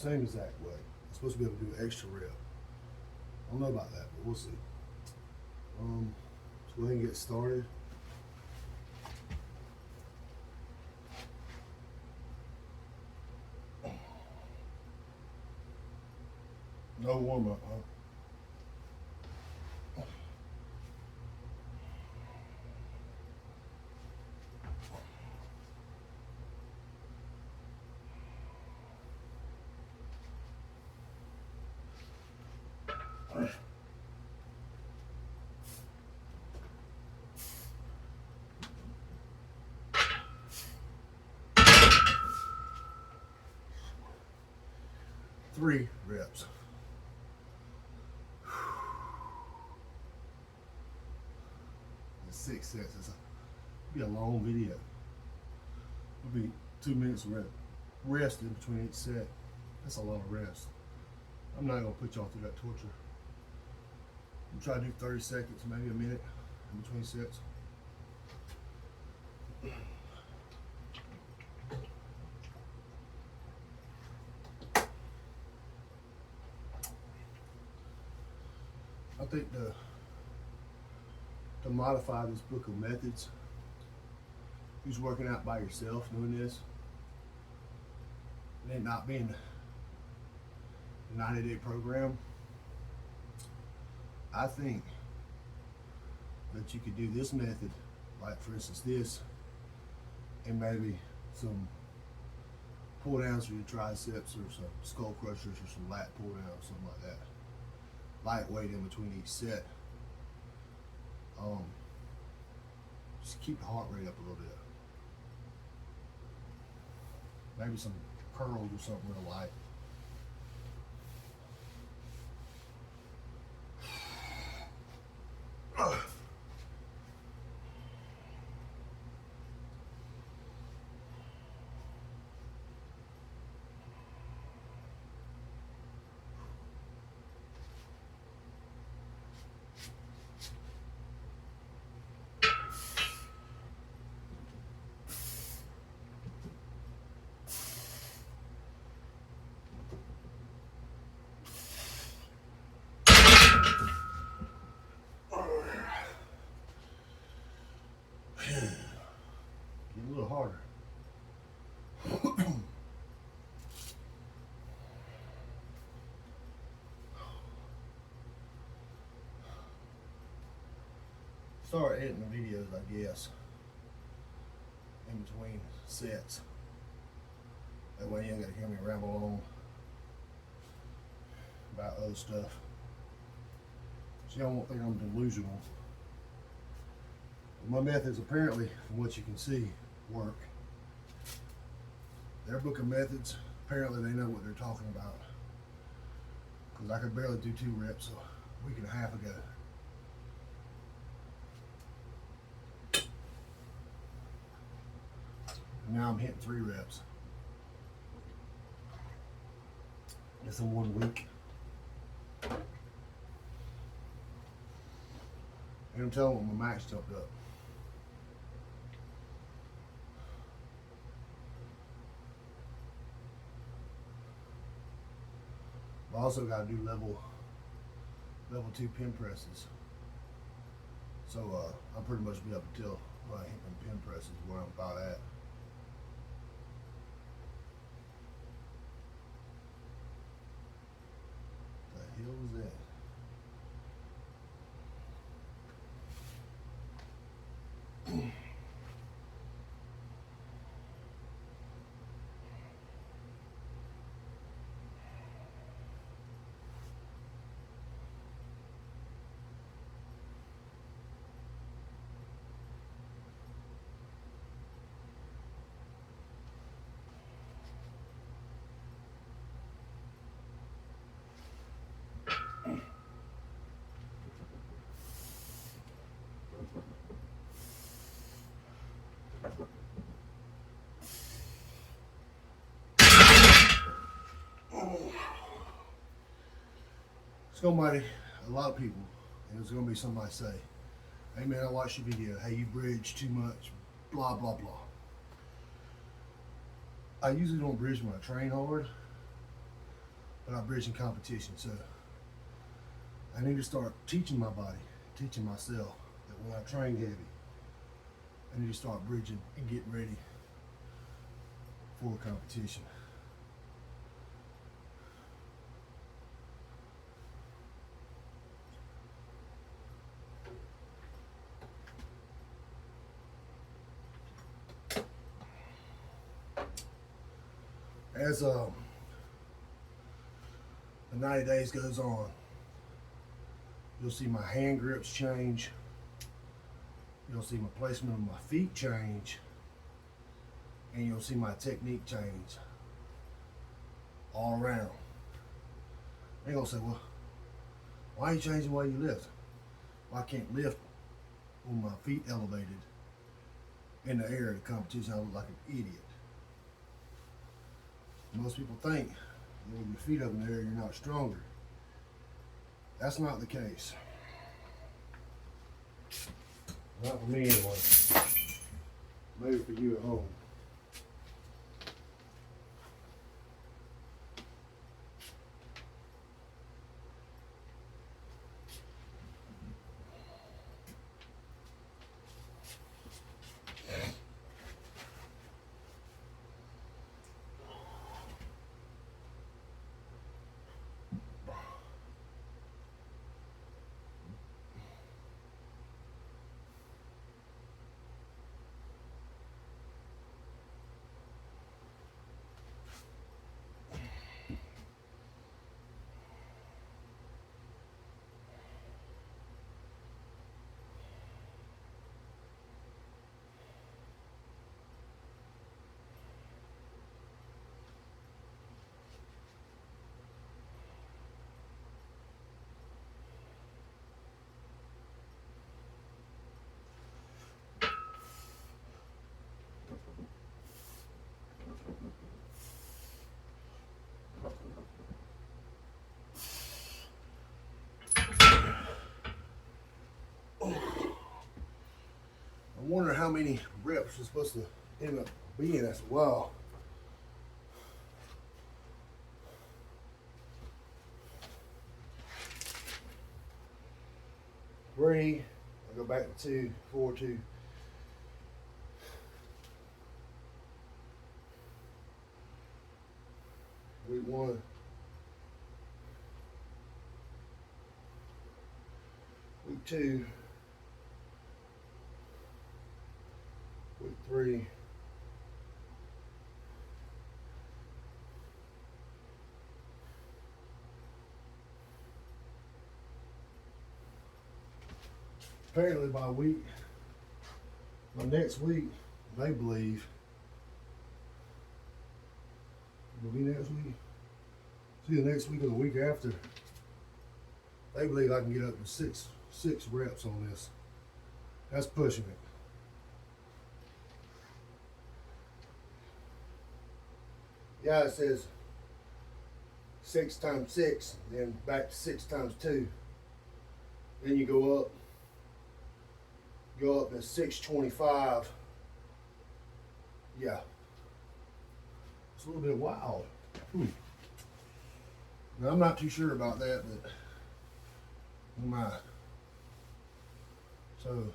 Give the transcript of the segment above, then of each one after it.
same exact way. I'm supposed to be able to do an extra rep. I don't know about that, but we'll see. Let's go ahead and get started. No warm up, huh? Three reps. The 6 sets. It'll be a long video. It'll be 2 minutes of rest in between each set. That's a lot of rest. I'm not gonna put y'all through that torture. I'm try to do 30 seconds, maybe a minute in between sets. I think to modify this book of methods, who's working out by yourself doing this, and it not being a 90-day program, I think that you could do this method, like for instance this, and maybe some pull downs for your triceps or some skull crushers or some lat pull downs, something like that. Lightweight in between each set. Just keep the heart rate up a little bit. Maybe some curls or something real light. Get a little harder. Start editing the videos, I guess, in between sets. That way you ain't gotta hear me ramble on about other stuff. So y'all won't think I'm delusional. My methods apparently, from what you can see, work. Their book of methods, apparently they know what they're talking about. Because I could barely do 2 reps a week and a half ago. And now I'm hitting 3 reps. That's in 1 week. And I'm telling you, my max jumped up. I also got to do level 2 pin presses. So I'll pretty much be up until when I hit them pin presses where I'm about at. The hell was that? Somebody, a lot of people, and there's going to be somebody say, hey man, I watched your video, hey you bridge too much, blah blah blah. I usually don't bridge when I train hard, but I'm bridging competition. So I need to start teaching my body, teaching myself that when I train heavy, I need to start bridging and getting ready for competition. As the 90 days goes on, you'll see my hand grips change. You'll see my placement of my feet change. And you'll see my technique change all around. They're gonna say, well, why are you changing while you lift? Well, I can't lift with my feet elevated in the air at a competition. I look like an idiot. Most people think that with your feet up in the air, you're not stronger. That's not the case. Not for me anyway. Maybe for you at home. I wonder how many reps are supposed to end up being. That's a while. Three. I go back to 2, 4, 2. Week 1. Week 2. Week 3. Apparently by next week, they believe it'll be next week. See, the next week or the week after, they believe I can get up to six reps on this. That's pushing it. Yeah, it says 6 times 6, then back to 6 times 2. Then you go up to 625. Yeah. It's a little bit wild. Now, I'm not too sure about that, but we might. So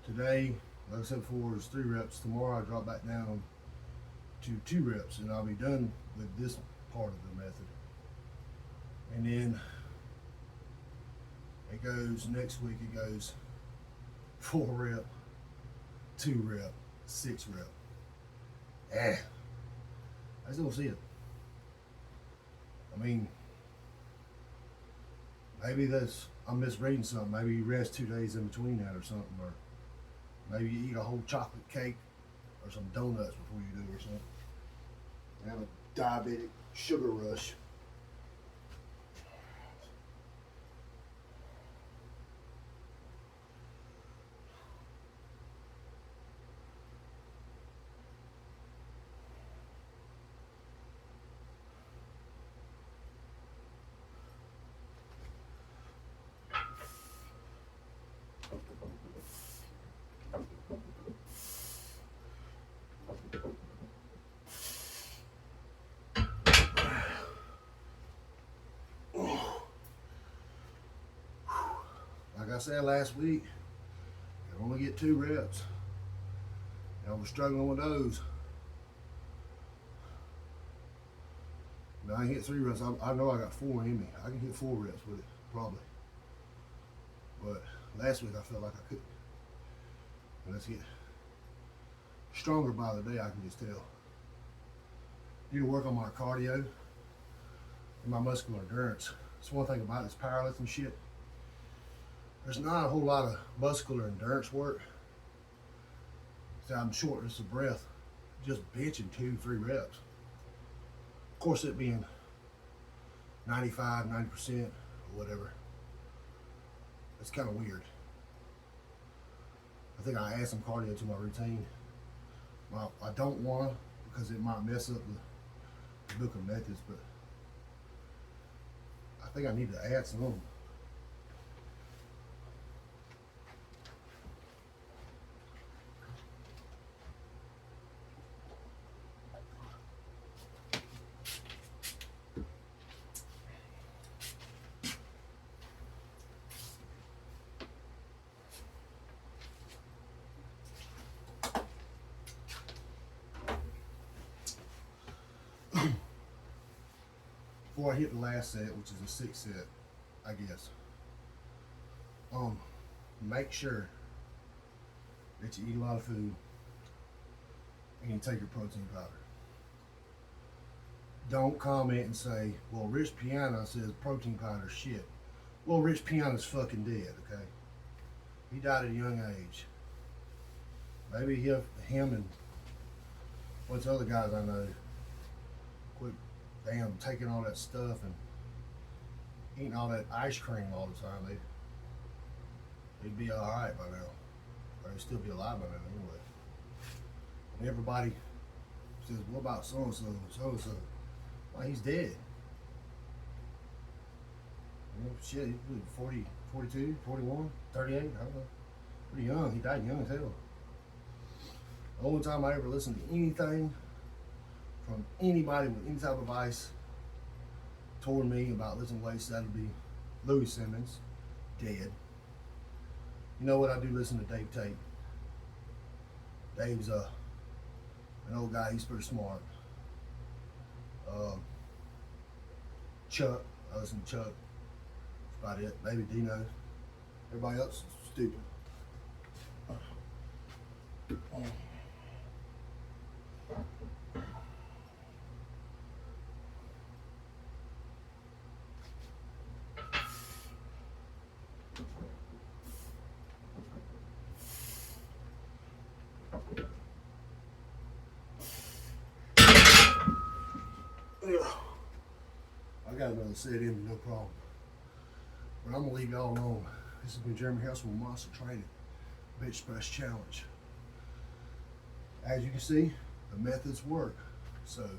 today, like I said before, is 3 reps. Tomorrow I drop back down to 2 reps, and I'll be done with this part of the method. And then it goes, next week it goes 4 rep, 2 rep, 6 rep. I just don't see it. I mean, maybe I'm misreading something. Maybe you rest 2 days in between that or something, or maybe you eat a whole chocolate cake or some donuts before you do or something. Have a diabetic sugar rush. I said last week, you only get 2 reps. And I was struggling with those. Now I can hit 3 reps. I know I got 4 in me. I can hit 4 reps with it, probably. But last week I felt like I couldn't. And let's get stronger by the day, I can just tell. Need to work on my cardio and my muscular endurance. That's one thing about this powerlifting shit. There's not a whole lot of muscular endurance work. So I'm shortness of breath, just benching 2-3 reps. Of course, it being 95, 90% or whatever. It's kind of weird. I think I add some cardio to my routine. Well, I don't want to because it might mess up the book of methods, but I think I need to add some. Before I hit the last set, which is a 6 set, I guess, make sure that you eat a lot of food and you take your protein powder. Don't comment and say, well, Rich Piana says protein powder shit. Well, Rich Piana's fucking dead, okay? He died at a young age. Maybe him and what's the other guys I know quit damn taking all that stuff and eating all that ice cream all the time. They'd be all right by now, or they'd still be alive by now anyway. And everybody says, what about so and so and so and so? Well, he's dead. You know, shit, he was 40, 42, 41, 38, I don't know. Pretty young. He died young as hell. The only time I ever listened to anything from anybody with any type of advice toward me about lifting weights, that'd be Louis Simmons, dead. You know what? I do listen to Dave Tate. Dave's an old guy. He's pretty smart. Chuck, I listen to Chuck. That's about it. Maybe Dino. Everybody else is stupid. I got another set in me, no problem. But I'm gonna leave y'all alone. This has been Jeremy House with Monster Training Bench Press Challenge. As you can see, the methods work. So